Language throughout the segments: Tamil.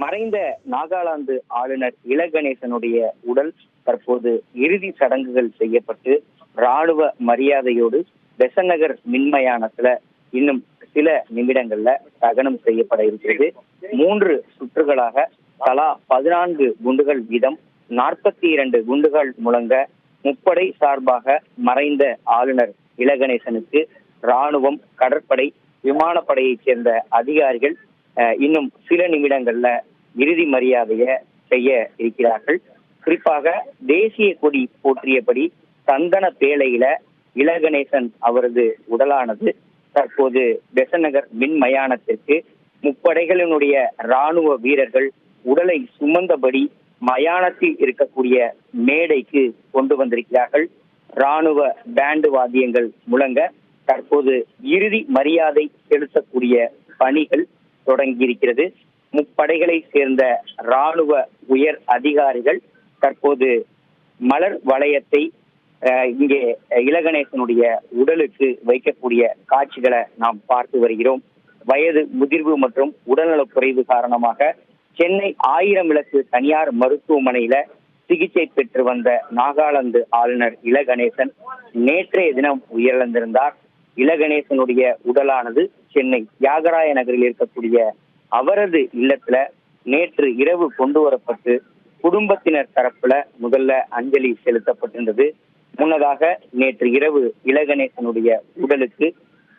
மறைந்த நாகாலாந்து ஆளுநர் இலகணேசனுடைய உடல் தற்போது இறுதி சடங்குகள் செய்யப்பட்டு ராணுவ மரியாதையோடு பெசன்ட் நகர் மின்மயானத்துல இன்னும் சில நிமிடங்கள்ல தகனம் செய்யப்பட இருக்கிறது. 3 சுற்றுகளாக தலா 14 குண்டுகள் வீதம் 42 குண்டுகள் முழங்க முப்படை சார்பாக மறைந்த ஆளுநர் இலகணேசனுக்கு ராணுவம், கடற்படை, விமானப்படையைச் சேர்ந்த அதிகாரிகள் இன்னும் சில நிமிடங்கள்ல இறுதி மரியாதையை செய்ய இருக்கிறார்கள். குறிப்பாக தேசிய கொடி போற்றியபடி சந்தன பேழையில இலகணேசன் அவரது உடலானது தற்போது பெசன்ட் நகர் மின் மயானத்திற்கு முப்படைகளினுடைய ராணுவ வீரர்கள் உடலை சுமந்தபடி மயானத்தில் இருக்கக்கூடிய மேடைக்கு கொண்டு வந்திருக்கிறார்கள். ராணுவ பேண்டு வாத்தியங்கள் முழங்க தற்போது இறுதி மரியாதை செலுத்தக்கூடிய பணிகள் தொடங்கியிருக்கிறது. முப்படைகளை சேர்ந்த ராணுவ உயர் அதிகாரிகள் தற்போது மலர் வளையத்தை இங்கே இலகணேசனுடைய உடலுக்கு வைக்கக்கூடிய காட்சிகளை நாம் பார்த்து வருகிறோம். வயது முதிர்வு மற்றும் உடல்நலக் குறைவு காரணமாக சென்னை 1000 விளக்கு தனியார் மருத்துவமனையில சிகிச்சை பெற்று வந்த நாகாலாந்து ஆளுநர் இலகணேசன் நேற்றைய தினம் உயிரிழந்திருந்தார். இலகணேசனுடைய உடலானது சென்னை தியாகராய நகரில் இருக்கக்கூடிய அவரது இல்லத்துல நேற்று இரவு கொண்டு வரப்பட்டு குடும்பத்தினர் தரப்புல முதல்ல அஞ்சலி செலுத்தப்பட்டிருந்தது. முன்னதாக நேற்று இரவு இலகணேசனுடைய உடலுக்கு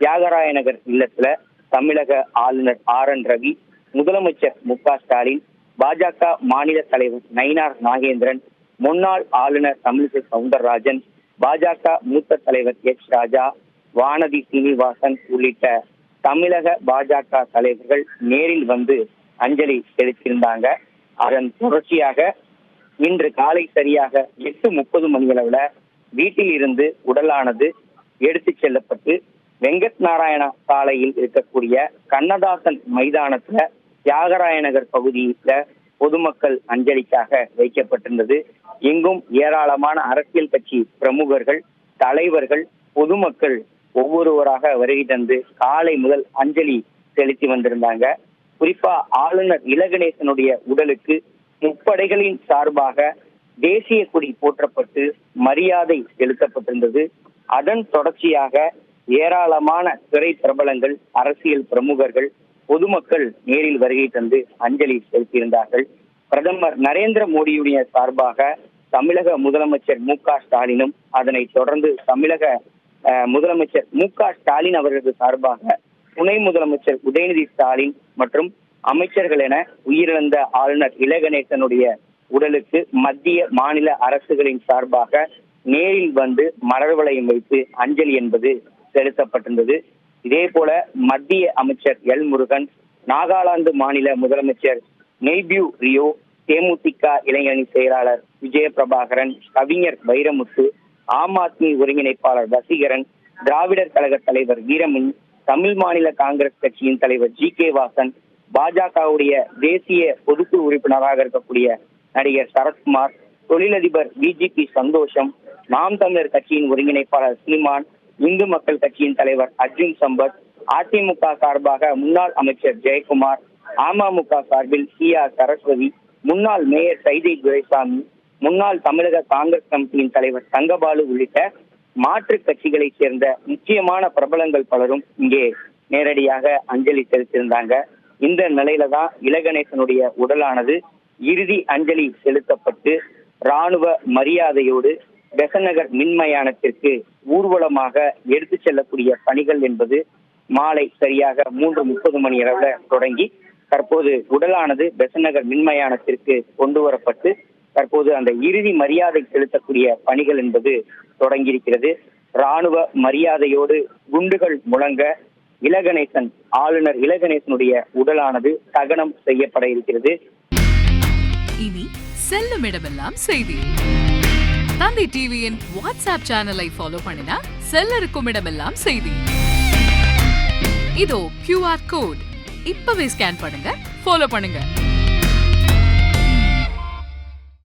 தியாகராய நகர் இல்லத்துல தமிழக ஆளுநர் RN ரவி, முதலமைச்சர் மு.க. ஸ்டாலின், பாஜக மாநில தலைவர் நயினார் நாகேந்திரன், முன்னாள் ஆளுநர் தமிழிசை சவுந்தரராஜன், பாஜக மூத்த தலைவர் H. ராஜா, வானதி சீனிவாசன் உள்ளிட்ட தமிழக பாஜக தலைவர்கள் நேரில் வந்து அஞ்சலி செலுத்தியிருந்தாங்க. அதன் தொடர்ச்சியாக இன்று காலை சரியாக 8:30 மணியளவுல வீட்டில் இருந்து உடலானது எடுத்துச் செல்லப்பட்டு வெங்கட் நாராயணா சாலையில் இருக்கக்கூடிய கண்ணதாசன் மைதானத்துல தியாகராய நகர் பகுதியில பொதுமக்கள் அஞ்சலிக்காக வைக்கப்பட்டிருந்தது. எங்கும் ஏராளமான அரசியல் கட்சி பிரமுகர்கள், தலைவர்கள், பொதுமக்கள் ஒவ்வொருவராக வருகை தந்து காலை முதல் அஞ்சலி செலுத்தி வந்திருந்தாங்க. குறிப்பா ஆளுநர் இலகணேசனுடைய உடலுக்கு முப்படைகளின் சார்பாக தேசிய கொடி போற்றப்பட்டு மரியாதை செலுத்தப்பட்டிருந்தது. அதன் தொடர்ச்சியாக ஏராளமான திரை பிரபலங்கள், அரசியல் பிரமுகர்கள், பொதுமக்கள் நேரில் வருகை தந்து அஞ்சலி செலுத்தியிருந்தார்கள். பிரதமர் நரேந்திர மோடியுடைய சார்பாக தமிழக முதலமைச்சர் மு.க. ஸ்டாலினும், அதனைத் தொடர்ந்து தமிழக முதலமைச்சர் மு.க. ஸ்டாலின் அவர்களது சார்பாக துணை முதலமைச்சர் உதயநிதி ஸ்டாலின் மற்றும் அமைச்சர்கள் என உயிரிழந்த ஆளுநர் இலகணேசனுடைய உடலுக்கு மத்திய மாநில அரசுகளின் சார்பாக நேரில் வந்து மலர் வளையம் வைத்து அஞ்சலி என்பது செலுத்தப்பட்டிருந்தது. இதே போல மத்திய அமைச்சர் எல். முருகன், நாகாலாந்து மாநில முதலமைச்சர் நெய்பியூ ரியோ, தேமுதிக இளைஞரணி செயலாளர் விஜய பிரபாகரன், கவிஞர் வைரமுத்து, ஆம் ஆத்மி ஒருங்கிணைப்பாளர் வசீகரன், திராவிடர் கழக தலைவர் வீரமணி, தமிழ் மாநில காங்கிரஸ் கட்சியின் தலைவர் G. K. வாசன், பாஜகவுடைய தேசிய பொதுக்குழு உறுப்பினராக இருக்கக்கூடிய நடிகர் சரத்குமார், தொழிலதிபர் BGP சந்தோஷம், நாம் தமிழர் கட்சியின் ஒருங்கிணைப்பாளர் சீமான், இந்து மக்கள் கட்சியின் தலைவர் அர்ஜுன் சம்பத், அதிமுக சார்பாக முன்னாள் அமைச்சர் ஜெயக்குமார், அமமுக சார்பில் CR சரஸ்வதி, முன்னாள் மேயர் சைதை துரைசாமி, முன்னாள் தமிழக காங்கிரஸ் கமிட்டியின் தலைவர் தங்கபாலு உள்ளிட்ட மாற்று கட்சிகளை சேர்ந்த முக்கியமான பிரபலங்கள் பலரும் இங்கே நேரடியாக அஞ்சலி செலுத்தியிருந்தாங்க. இந்த நிலையில தான் இலகணேசனுடைய உடலானது இறுதி அஞ்சலி செலுத்தப்பட்டு ராணுவ மரியாதையோடு பெசன்ட் நகர் மின்மயானத்திற்கு ஊர்வலமாக எடுத்து செல்லக்கூடிய பணிகள் என்பது மாலை சரியாக 3:30 மணி அளவுல தொடங்கி தற்போது உடலானது பெசன்ட் நகர் மின்மயானத்திற்கு கொண்டு வரப்பட்டு தற்போது அந்த இறுதி மரியாதை செலுத்தக்கூடிய பணிகள் என்பது தொடங்கியிருக்கிறது. ராணுவ மரியாதையோடு குண்டுகள் முழங்க ஆளுநர் இலகணேசனுடைய உடலானது தகனம் செய்யப்பட இருக்கிறது. இனி செல்லும் இடமெல்லாம் செய்தி. தந்தி டிவியின் வாட்ஸ்அப் சேனலை ஃபாலோ பண்ணினா செல்ல இருக்கும் இடமெல்லாம் செய்தி. இதோ QR கோட் இப்பவே ஸ்கேன் பண்ணுங்க, ஃபாலோ பண்ணுங்க.